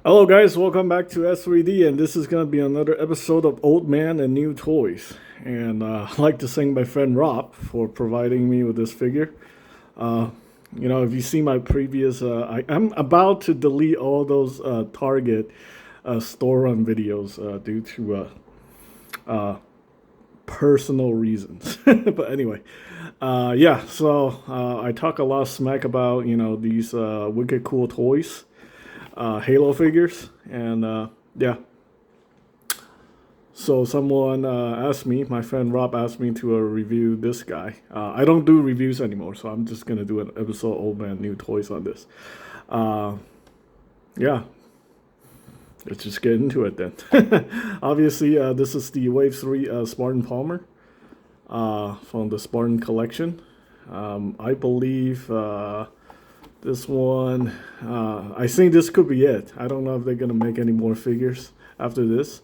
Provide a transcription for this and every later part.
Hello, guys. Welcome back to S3D, and this is going to be another episode of Old Man and New Toys. And I'd like to thank my friend Rob for providing me with this figure. Uh, if you see my previous, I'm about to delete all those Target store run videos due to personal reasons. But anyway, so I talk a lot of smack about these wicked cool toys. Halo figures, and yeah. So someone asked me, my friend Rob asked me to review this guy. I don't do reviews anymore, so I'm just gonna do an episode Old Man New Toys on this. Uh, yeah, let's just get into it then. Obviously, this is the Wave 3 Spartan Palmer from the Spartan collection. I believe this one, I think this could be it. I don't know if they're gonna make any more figures after this.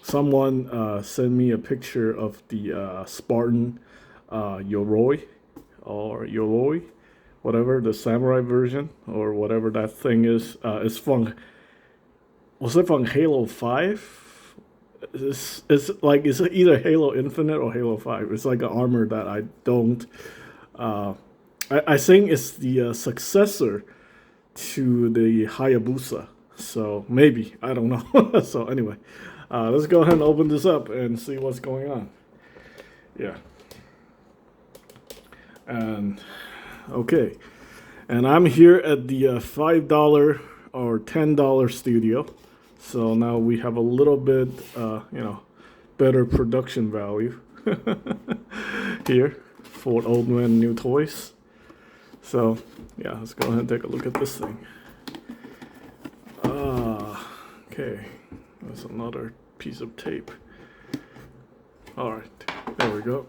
Someone sent me a picture of the Spartan Yoroi or Yoroi, whatever the samurai version or whatever that thing is. It's from was it from Halo 5? It's either Halo Infinite or Halo 5. It's like an armor that I don't. I think it's the successor to the Hayabusa. So maybe. I don't know. So anyway, let's go ahead and open this up and see what's going on. Yeah. And okay. And I'm here at the $5 or $10 studio. So now we have a little bit, better production value here for Old Man New Toys. So, yeah, let's go ahead and take a look at this thing. Okay, that's another piece of tape. All right, there we go.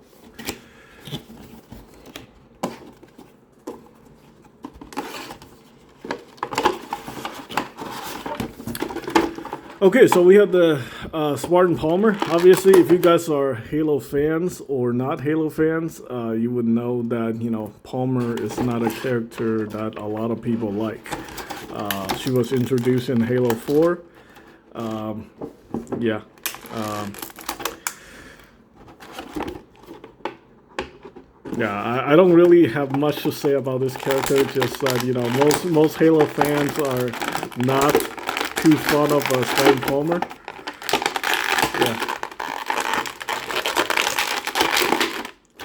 Okay, so we have the Spartan Palmer. Obviously, if you guys are Halo fans or not Halo fans, you would know that, Palmer is not a character that a lot of people like. She was introduced in Halo 4. Yeah. I don't really have much to say about this character, just that, most Halo fans are not too fond of Spartan Palmer. Yeah.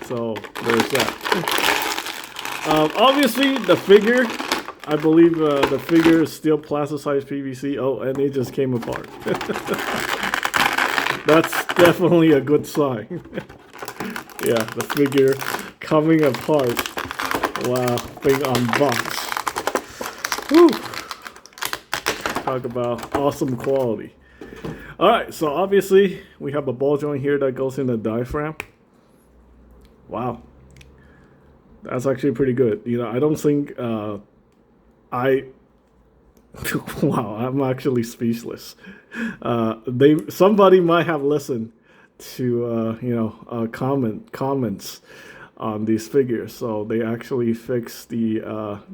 So there's that. Obviously, the figure, I believe the figure is still plasticized PVC. Oh, and it just came apart. That's definitely a good sign. Yeah, the figure coming apart. Wow, big unboxed. Whew. Talk about awesome quality. All right, so obviously we have a ball joint here that goes in the diaphragm. Wow, that's actually pretty good. I don't think wow, I'm actually speechless. Somebody might have listened to comments on these figures, so they actually fixed the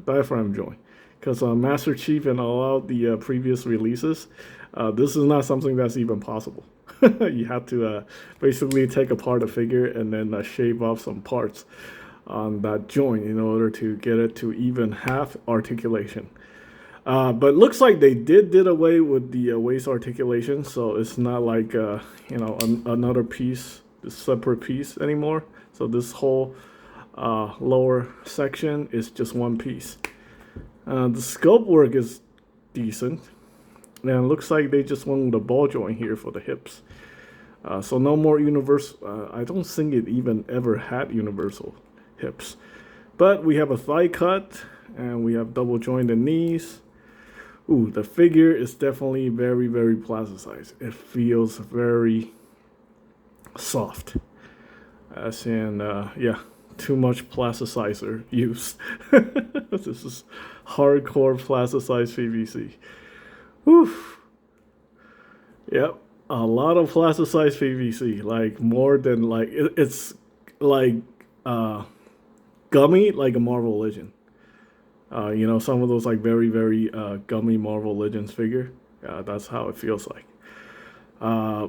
diaphragm joint. Because Master Chief and all of the previous releases, this is not something that's even possible. You have to basically take apart a figure and then shave off some parts on that joint in order to get it to even half articulation. But looks like they did away with the waist articulation, so it's not like another piece, a separate piece anymore. So this whole lower section is just one piece. The sculpt work is decent, and it looks like they just went with a ball joint here for the hips. So no more universal. I don't think it even ever had universal hips, but we have a thigh cut, and we have double jointed knees. Ooh, the figure is definitely very, very plasticized. It feels very soft, as in, too much plasticizer used. This is hardcore plasticized PVC. Whew. Yep, a lot of plasticized PVC, like more than it's like gummy, like a Marvel Legend. You know, some of those like very, very gummy Marvel Legends figure. That's how it feels like. Uh,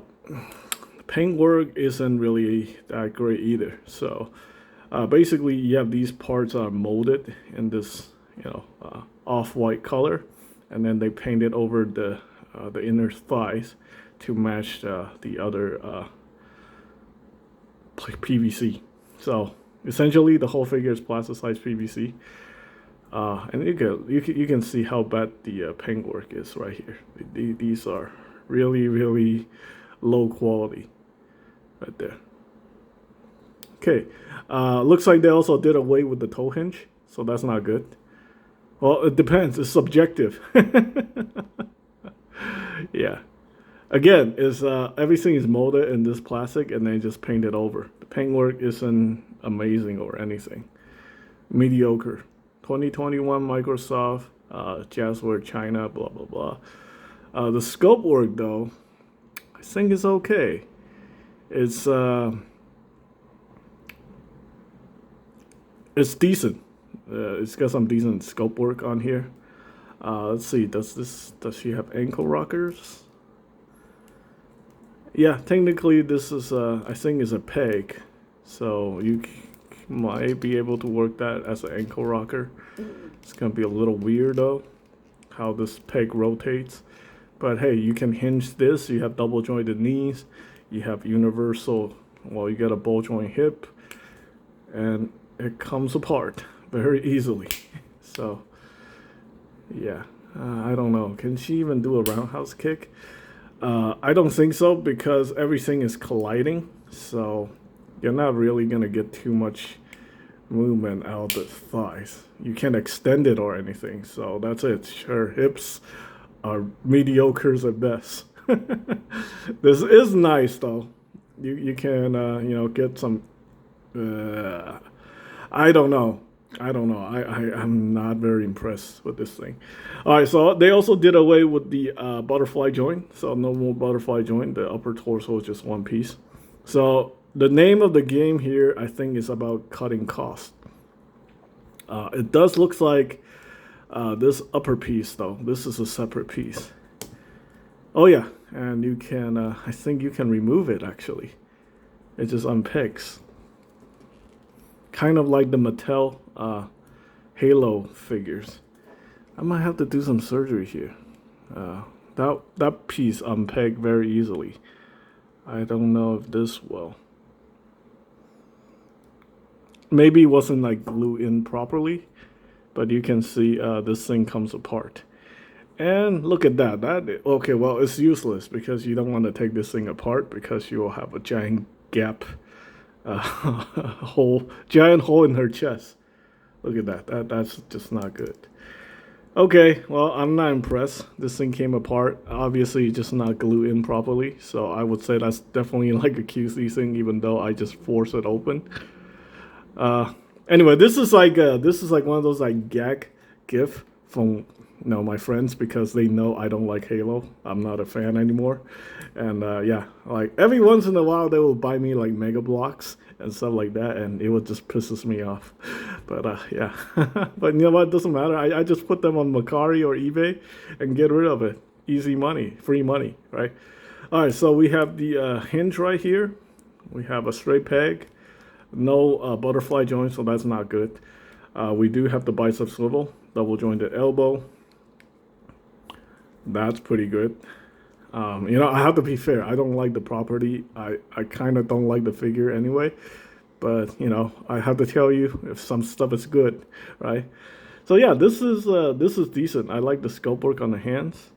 Paintwork isn't really that great either. So basically, you have these parts are molded in this, you know, off-white color, and then they paint it over the inner thighs to match the other PVC. So essentially, the whole figure is plasticized PVC. And you can see how bad the paintwork is right here. These are really, really low quality right there. Okay, looks like they also did away with the toe hinge, so that's not good. Well, it depends. It's subjective. Yeah. Again, is everything is molded in this plastic and then just painted over. The paintwork isn't amazing or anything. Mediocre. 2021 Microsoft, Jazzware China, blah blah blah. The scope work though, I think is okay. It's decent. It's got some decent scope work on here. Let's see. Does she have ankle rockers? Yeah, technically this is I think is a peg, so you might be able to work that as an ankle rocker. It's gonna be a little weird though, how this peg rotates. But hey, you can hinge this. You have double jointed knees. You have universal. Well, you got a ball joint hip, and it comes apart very easily. So yeah, I don't know. Can she even do a roundhouse kick? I don't think so because everything is colliding. So you're not really gonna get too much movement out of the thighs. You can't extend it or anything. So that's it. Her hips are mediocres at best. This is nice though. You can you know, get some. I don't know. I'm not very impressed with this thing. All right, so they also did away with the butterfly joint. So no more butterfly joint. The upper torso is just one piece. So the name of the game here, I think, is about cutting cost. It does look like this upper piece, though. This is a separate piece. Oh yeah, and you can. I think you can remove it actually. It just unpicks. Kind of like the Mattel Halo figures. I might have to do some surgery here. That piece unpegged very easily. I don't know if this will. Maybe it wasn't like glued in properly, but you can see this thing comes apart. And look at that. Okay, well, it's useless because you don't want to take this thing apart because you will have a giant gap, giant hole in her chest. Look at that. That's just not good. Okay, well, I'm not impressed. This thing came apart. Obviously, just not glued in properly. So I would say that's definitely like a QC thing, even though I just forced it open. Anyway, this is like one of those like gag gif from my friends because they know I don't like Halo. I'm not a fan anymore, and yeah, like every once in a while they will buy me like Mega Blocks and stuff like that, and it would just pisses me off. But yeah, but you know what? It doesn't matter. I just put them on Mercari or eBay and get rid of it. Easy money, free money, right? All right, so we have the hinge right here. We have a straight peg. No butterfly joint, so that's not good. We do have the bicep swivel, double jointed elbow. That's pretty good. You know, I have to be fair. I don't like the property. I kind of don't like the figure anyway. But, you know, I have to tell you if some stuff is good, right? So, yeah, this is decent. I like the sculpt work on the hands.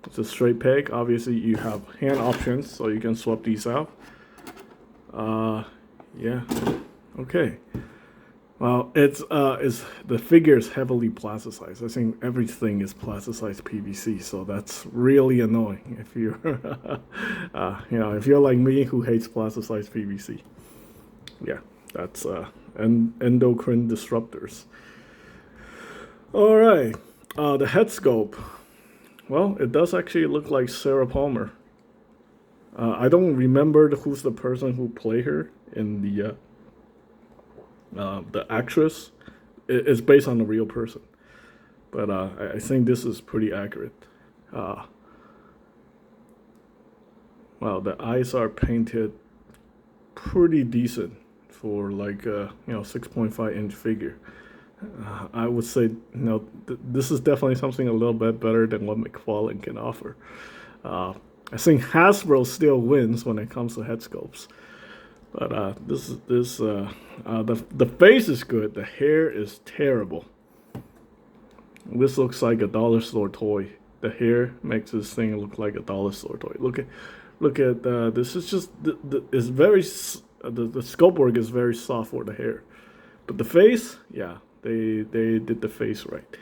It's a straight peg. Obviously, you have hand options, so you can swap these out. Yeah. Okay. Well, it's the figure is heavily plasticized. I think everything is plasticized PVC, so that's really annoying if you're, you know, if you're like me who hates plasticized PVC. Yeah, that's endocrine disruptors. All right, the head sculpt. Well, it does actually look like Sarah Palmer. I don't remember who's the person who played her in the actress. It's based on a real person. but I think this is pretty accurate. Uh, well, the eyes are painted pretty decent for like a 6.5-inch figure. I would say this is definitely something a little bit better than what McFarlane can offer. I think Hasbro still wins when it comes to head sculpts, but the face is good. The hair is terrible. This looks like a dollar store toy. The hair makes this thing look like a dollar store toy. Look at this. Is just it's very the sculpt work is very soft for the hair, but the face, yeah, they did the face right.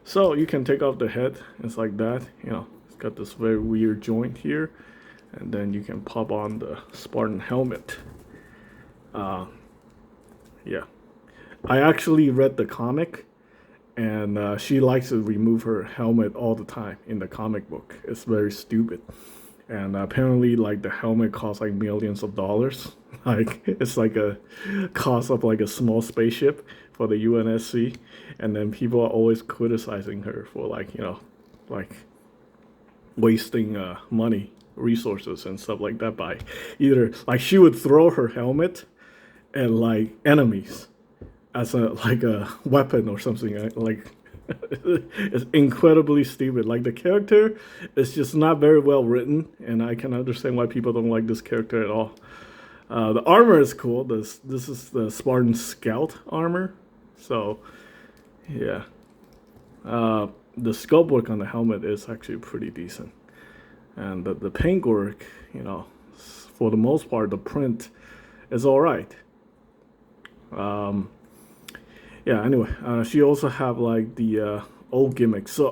So you can take off the head. It's like that. It's got this very weird joint here, and then you can pop on the Spartan helmet. Yeah, I actually read the comic, and she likes to remove her helmet all the time in the comic book. It's very stupid. And apparently, like, the helmet costs like millions of dollars. Like, it's like a cost of like a small spaceship for the UNSC. And then people are always criticizing her for like wasting money, resources, and stuff like that by either like she would throw her helmet at like enemies as a weapon or something like. It's incredibly stupid. Like, the character is just not very well written, and I can understand why people don't like this character at all. The armor is cool. This is the Spartan Scout armor. So, yeah. The sculpt work on the helmet is actually pretty decent. And the paint work, for the most part, the print is all right. Yeah. Anyway, she also have like the old gimmicks. So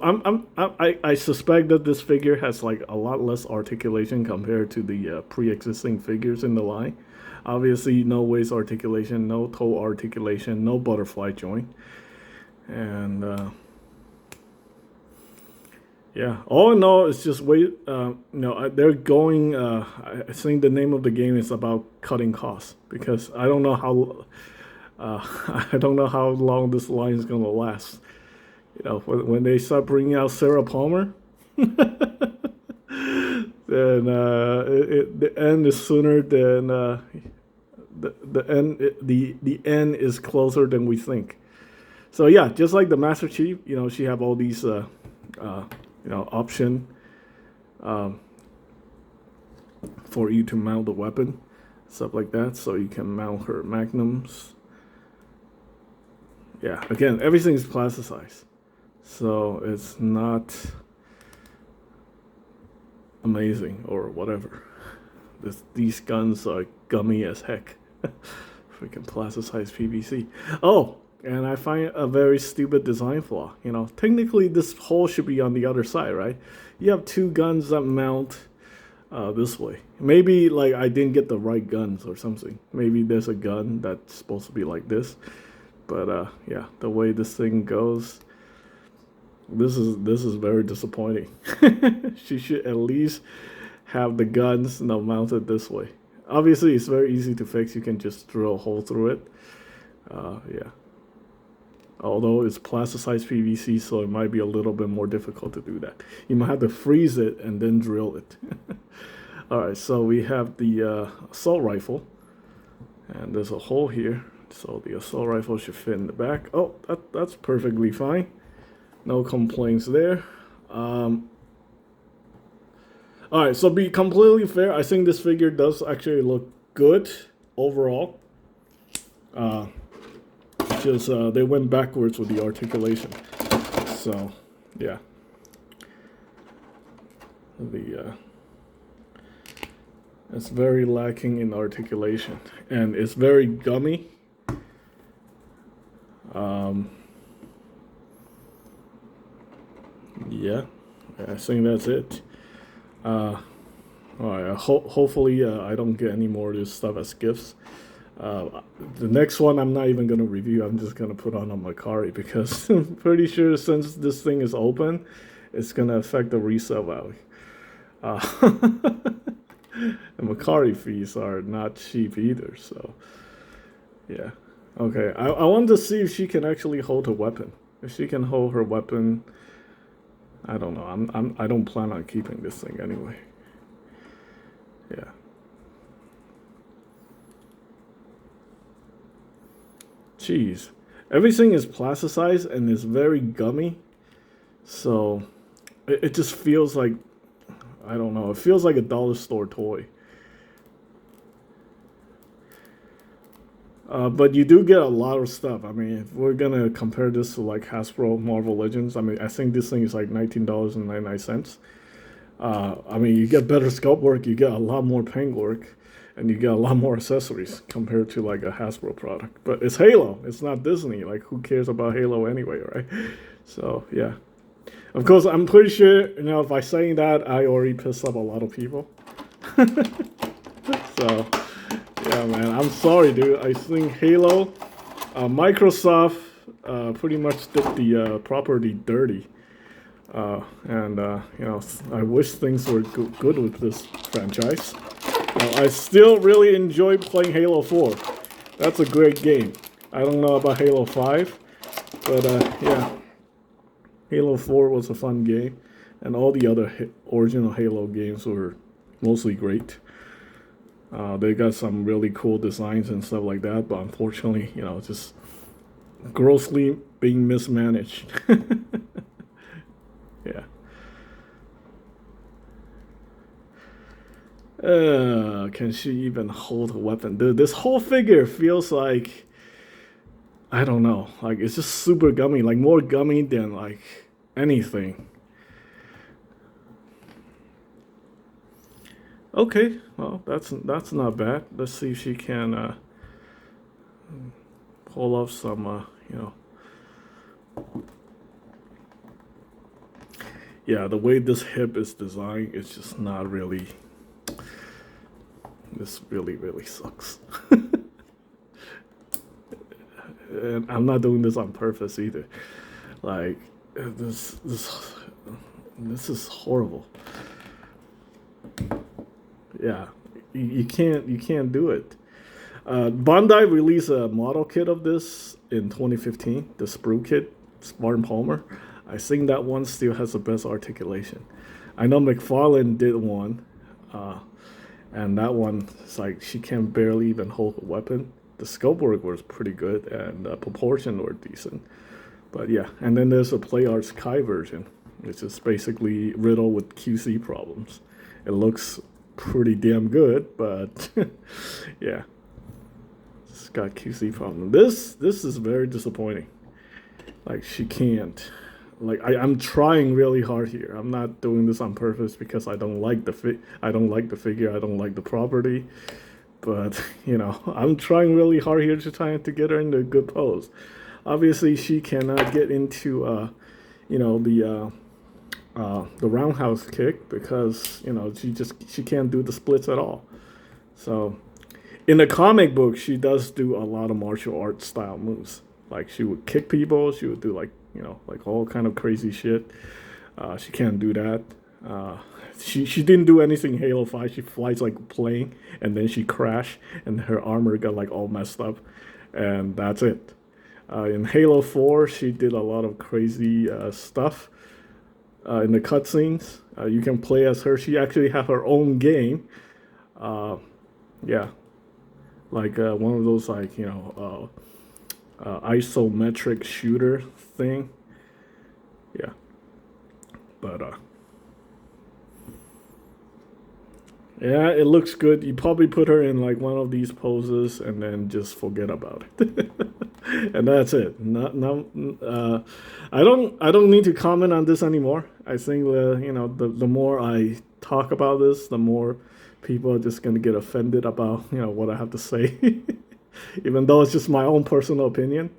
I suspect that this figure has like a lot less articulation compared to the pre-existing figures in the line. Obviously, no waist articulation, no toe articulation, no butterfly joint, and yeah. All in all, it's just they're going. I think the name of the game is about cutting costs because I don't know how. I don't know how long this line is gonna last. When they start bringing out Sarah Palmer, then the end is sooner than the end. The end is closer than we think. So yeah, just like the Master Chief, she have all these option for you to mount the weapon, stuff like that. So you can mount her magnums. Yeah, again, everything is plasticized, so it's not amazing or whatever. These guns are gummy as heck. Freaking plasticized PVC. Oh, and I find a very stupid design flaw. Technically this hole should be on the other side, right? You have two guns that mount this way. Maybe like I didn't get the right guns or something. Maybe there's a gun that's supposed to be like this. But yeah, the way this thing goes, this is very disappointing. She should at least have the guns mounted this way. Obviously, it's very easy to fix. You can just drill a hole through it. Yeah. Although it's plasticized PVC, so it might be a little bit more difficult to do that. You might have to freeze it and then drill it. All right, so we have the assault rifle, and there's a hole here. So the assault rifle should fit in the back. Oh, that's perfectly fine. No complaints there. All right, so be completely fair, I think this figure does actually look good overall. Just they went backwards with the articulation. So, yeah. It's very lacking in articulation, and it's very gummy. Yeah, I think that's it. All right, hopefully I don't get any more of this stuff as gifts. The next one I'm not even going to review. I'm just going to put on Macari because I'm pretty sure since this thing is open, it's going to affect the resale value. The Macari fees are not cheap either, so yeah. Okay, I wanted to see if she can actually hold a weapon. If she can hold her weapon, I don't know. I don't plan on keeping this thing anyway. Yeah. Jeez. Everything is plasticized and is very gummy. So it just feels like, I don't know, it feels like a dollar store toy. But you do get a lot of stuff. I mean, if we're gonna compare this to like Hasbro Marvel Legends, I mean, I think this thing is like $19.99. I mean, you get better sculpt work, you get a lot more paint work, and you get a lot more accessories compared to like a Hasbro product. But it's Halo, it's not Disney. Like, who cares about Halo anyway, right? So yeah. Of course, I'm pretty sure, you know, by saying that, I already pissed off a lot of people. So, yeah, man, I'm sorry, dude. I think Halo, Microsoft pretty much did the property dirty. And you know, I wish things were good with this franchise. I still really enjoy playing Halo 4. That's a great game. I don't know about Halo 5, but yeah. Halo 4 was a fun game, and all the other original Halo games were mostly great. They got some really cool designs and stuff like that, but unfortunately, you know, just grossly being mismanaged. Yeah. Can she even hold a weapon? Dude, this whole figure feels like, I don't know, like it's just super gummy, like more gummy than like anything. Okay, well that's not bad. Let's see if she can pull off some, you know. Yeah, the way this hip is designed, it's just not really. This really sucks. And I'm not doing this on purpose either. Like this is horrible. Yeah, you can't do it. Bandai released a model kit of this in 2015, the sprue kit, Spartan Palmer. I think that one still has the best articulation. I know McFarlane did one, and that one is like she can barely even hold a weapon. The scope work was pretty good, and the proportion were decent. But yeah, and then there's a PlayArts Kai version, which is basically riddled with QC problems. It looks pretty damn good, but yeah, it's got QC problem. This is very disappointing. Like she can't. Like I'm trying really hard here. I'm not doing this on purpose because I don't like the I don't like the figure. I don't like the property. But you know, I'm trying really hard here to try to get her into a good pose. Obviously, she cannot get into you know, the roundhouse kick because you know she can't do the splits at all. So in the comic book, she does do a lot of martial arts style moves. Like she would kick people. She would do like, you know, like all kind of crazy shit. She can't do that. She didn't do anything in Halo 5. She flies like a plane, and then she crashed, and her armor got like all messed up, and that's it. In Halo 4, she did a lot of crazy stuff in the cutscenes. You can play as her. She actually have her own game. Yeah, like one of those like, you know, isometric shooter thing. Yeah, but yeah, it looks good. You probably put her in like one of these poses and then just forget about it. And that's it. I don't need to comment on this anymore. I think you know, the more I talk about this, the more people are just gonna get offended about, you know, what I have to say. Even though it's just my own personal opinion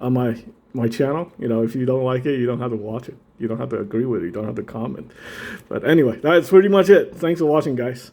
on my channel. You know, if you don't like it, you don't have to watch it. You don't have to agree with it. You don't have to comment. But anyway, that's pretty much it. Thanks for watching, guys.